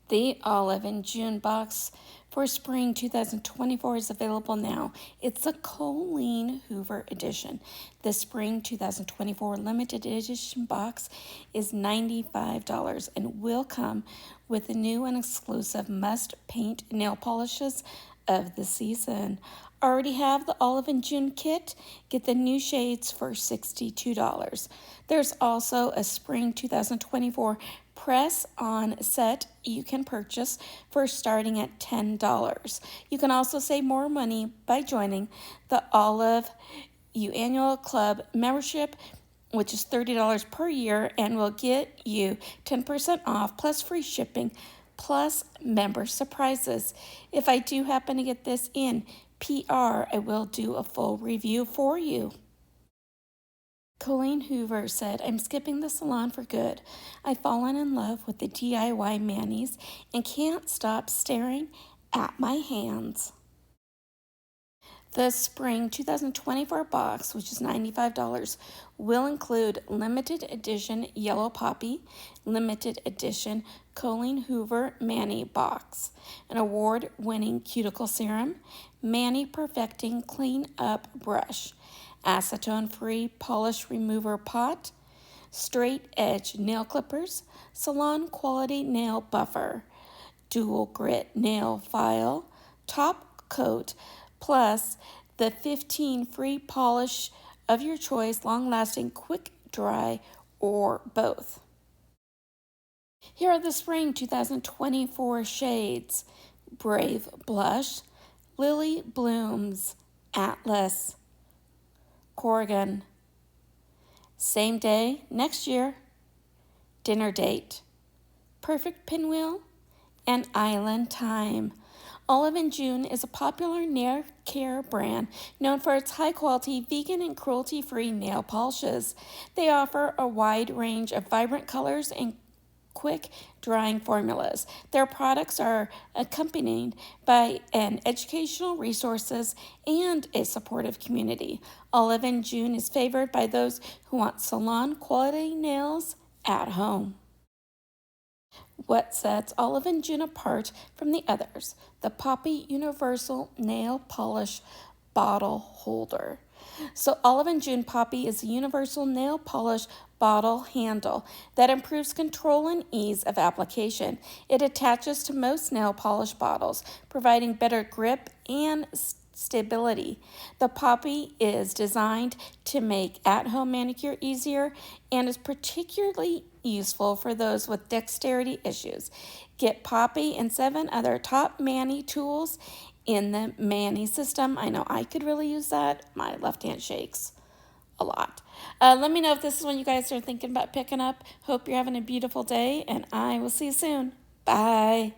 The Olive in June box for spring 2024 is available now. It's a Colleen Hoover edition. The spring 2024 limited edition box is $95 and will come with the new and exclusive must paint nail polishes of the season. Already have the Olive in June kit? Get the new shades for $62. There's also a spring 2024 press-on set you can purchase for starting at $10. You can also save more money by joining the Olive annual club membership, which is $30 per year and will get you 10% off plus free shipping plus member surprises. If I do happen to get this in PR, I will do a full review for you. Colleen Hoover said, I'm skipping the salon for good. I've fallen in love with the DIY manis and can't stop staring at my hands. The spring 2024 box, which is $95, will include limited edition Yellow Poppy, limited edition Colleen Hoover Mani box, an award-winning cuticle serum, Mani Perfecting Clean Up Brush, acetone-free polish remover pot, straight edge nail clippers, salon quality nail buffer, dual grit nail file, top coat, plus the 15 free polish of your choice, long-lasting, quick dry, or both. Here are the spring 2024 shades: Brave Blush, Lily Blooms, Atlas, Corrigan, Same Day, Next Year, Dinner Date, Perfect Pinwheel, and Island Time. Olive in June is a popular nail care brand known for its high-quality, vegan, and cruelty-free nail polishes. They offer a wide range of vibrant colors and quick drying formulas. Their products are accompanied by educational resources and a supportive community. Olive in June is favored by those who want salon quality nails at home. What sets Olive in June apart from the others? The Poppy Universal Nail Polish Bottle Holder. So Olive in June Poppy is a universal nail polish bottle handle that improves control and ease of application. It attaches to most nail polish bottles, providing better grip and stability. The Poppy is designed to make at-home manicure easier and is particularly useful for those with dexterity issues. Get Poppy and 7 other top Mani tools in the Mani system. I know I could really use that. My left hand shakes a lot. Let me know if this is one you guys are thinking about picking up. Hope you're having a beautiful day, and I will see you soon. Bye.